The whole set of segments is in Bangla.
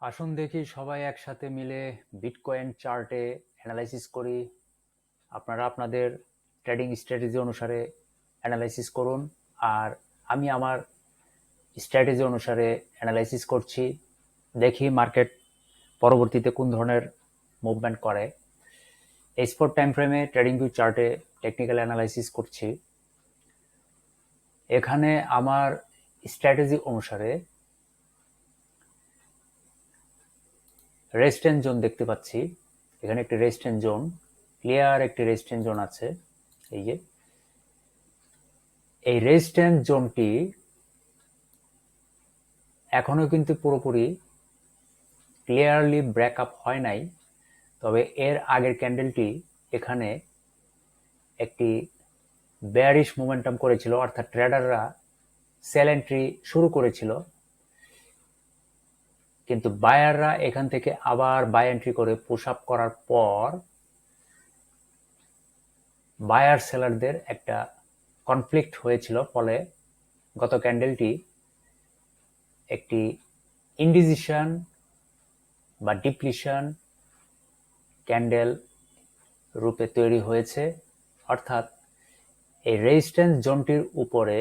আসুন দেখি সবাই একসাথে মিলে বিটকয়েন চার্টে অ্যানালাইসিস করি। আপনারা আপনাদের ট্রেডিং স্ট্র্যাটেজি অনুসারে অ্যানালাইসিস করুন, আর আমি আমার স্ট্র্যাটেজি অনুসারে অ্যানালাইসিস করছি। দেখি মার্কেট পরবর্তীতে কোন ধরনের মুভমেন্ট করে। এই স্পট টাইম ফ্রেমে ট্রেডিং ভিউ চার্টে টেকনিক্যাল অ্যানালাইসিস করছি। এখানে আমার স্ট্র্যাটেজি অনুসারে রেজিস্ট্যান্স জোন দেখতে পাচ্ছি। এখানে একটি রেজিস্ট্যান্স জোন, ক্লিয়ার একটি রেজিস্ট্যান্স জোন আছে। এই যে এই রেজিস্ট্যান্স জোনটি এখনো কিন্তু পুরোপুরি ক্লিয়ারলি ব্রেকআপ হয় নাই, তবে এর আগের ক্যান্ডেলটি এখানে একটি বেয়ারিশ মোমেন্টাম করেছিল, অর্থাৎ ট্রেডাররা সেল এন্ট্রি শুরু করেছিল, কিন্তু বায়াররা এখান থেকে আবার বাই এন্ট্রি করে পুশ আপ করার পর বায়ার সেলারদের একটা কনফ্লিক্ট হয়েছিল, ফলে গত ক্যান্ডেলটি একটি ইনডিসিশন বা ডিপ্লিশন ক্যান্ডেল রূপে তৈরি হয়েছে। অর্থাৎ এই রেজিস্ট্যান্স জোনটির উপরে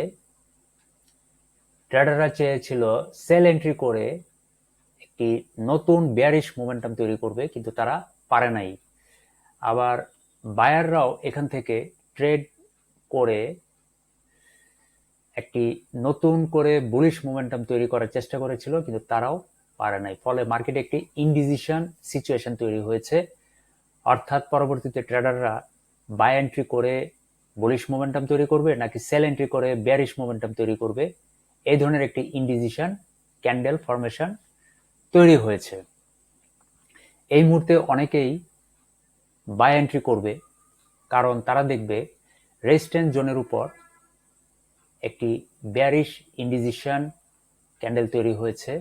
ট্রেডাররা চেয়েছিল সেল এন্ট্রি করে একটি নতুন বেয়ারিশ মোমেন্টাম তৈরি করবে, কিন্তু তারা পারে নাই। আবার বায়াররাও এখান থেকে ট্রেড করে একটি নতুন করে বুলিশ মোমেন্টাম তৈরি করার চেষ্টা করেছিল, কিন্তু তারাও পারে নাই। ফলে মার্কেটে একটি ইনডিসিশন সিচুয়েশন তৈরি হয়েছে। অর্থাৎ পরবর্তীতে ট্রেডাররা বাই এন্ট্রি করে বুলিশ মোমেন্টাম তৈরি করবে নাকি সেল এন্ট্রি করে বেয়ারিশ মোমেন্টাম তৈরি করবে, এই ধরনের একটি ইনডিসিশন ক্যান্ডেল ফরমেশন তৈরি হয়েছে। এই মুহূর্তে অনেকেই বাই এন্ট্রি করবে, কারণ তারা দেখবে রেজিস্ট্যান্স জোনের উপর একটি বেয়ারিশ ইনডিসিশন ক্যান্ডেল তৈরি হয়েছে।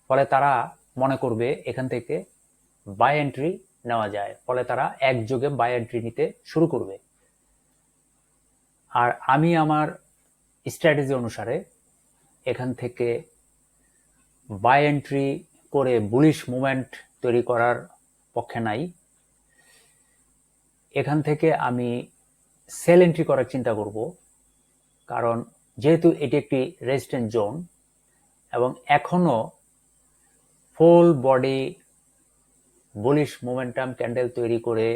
ফলে তারা মনে করবে এখান থেকে বাই এন্ট্রি নেওয়া যায়, ফলে তারা একযোগে বাই এন্ট্রি নিতে শুরু করবে। আর আমি আমার স্ট্র্যাটেজি অনুসারে এখান থেকে বাই এন্ট্রি করে বুলিশ মুভমেন্ট তৈরি করার পক্ষে নাই। এখান থেকে আমি সেল এন্ট্রি করার চিন্তা করব, কারণ যেহেতু এটি একটি রেজিস্ট্যান্স জোন এবং এখনো full body bullish momentum candle তৈরি করে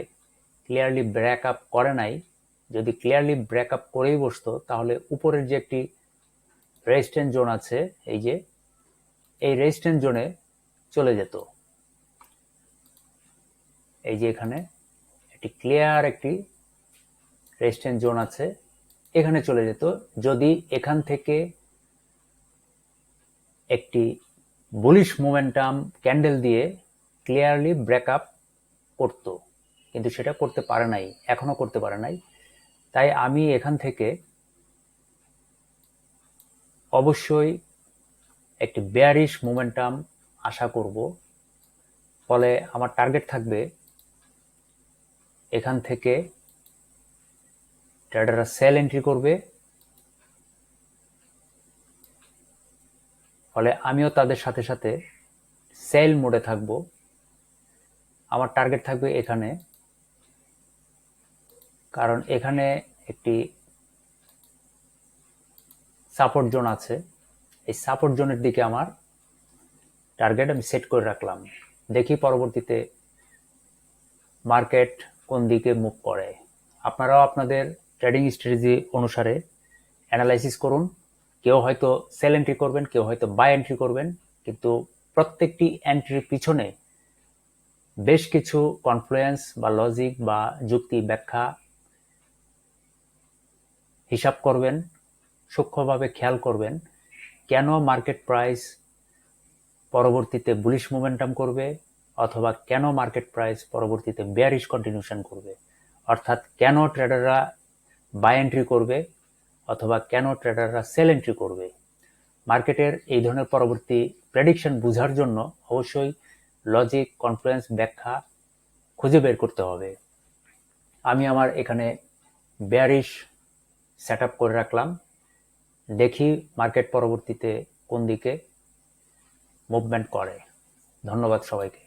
ক্লিয়ারলি ব্রেকআপ করে নাই। যদি ক্লিয়ারলি ব্রেকআপ করেই বসতো, তাহলে উপরের যে একটি রেজিস্ট্যান্স জোন আছে, এই যে এই রেজিস্ট্যান্স জোনে চলে যেত। এই যে এখানে একটি ক্লিয়ার একটি রেজিস্ট্যান্স জোন আছে, এখানে চলে যেত যদি এখান থেকে একটি বুলিশ মোমেন্টাম ক্যান্ডেল দিয়ে ক্লিয়ারলি ব্রেকআপ করত, কিন্তু সেটা করতে পারে নাই, এখনো করতে পারে নাই। তাই আমি এখান থেকে অবশ্যই একটি বেয়ারিশ মোমেন্টাম আশা করব। ফলে আমার টার্গেট থাকবে এখান থেকে ট্রেডাররা সেল এন্ট্রি করবে, ফলে আমিও তাদের সাথে সাথে সেল মোডে থাকব। আমার টার্গেট থাকবে এখানে, কারণ এখানে একটি সাপোর্ট জোন আছে। এই সাপোর্ট জোনের দিকে আমার টার্গেট আমি সেট করে রাখলাম। দেখি পরবর্তীতে মার্কেট কোন দিকে মুভ করে। আপনারাও আপনাদের ট্রেডিং স্ট্র্যাটেজি অনুসারে অ্যানালাইসিস করুন। কেউ হয়তো সেল এন্ট্রি করবেন, কেউ হয়তো বাই এন্ট্রি করবেন, কিন্তু প্রত্যেকটি এন্ট্রির পিছনে বেশ কিছু কনফ্লুয়েন্স বা লজিক বা যুক্তি ব্যাখ্যা হিসাব করবেন, সূক্ষ্মভাবে খেয়াল করবেন কেন মার্কেট প্রাইস পরবর্তীতে বুলিশ মোমেন্টাম করবে, অথবা কেন মার্কেট প্রাইস পরবর্তীতে বেয়ারিশ কন্টিনিউশন করবে। অর্থাৎ কেন ট্রেডাররা বাই এন্ট্রি করবে অথবা কেন ট্রেডাররা সেল এন্ট্রি করবে। মার্কেটের এই ধরনের পরবর্তী প্রেডিকশন বোঝার জন্য অবশ্যই লজিক, কনফ্লুয়েন্স, ব্যাখ্যা খুঁজে বের করতে হবে। আমি আমার এখানে বেয়ারিশ সেট আপ করে রাখলাম। দেখি মার্কেট পরবর্তীতে কোন দিকে মুভমেন্ট করে। ধন্যবাদ সবাইকে।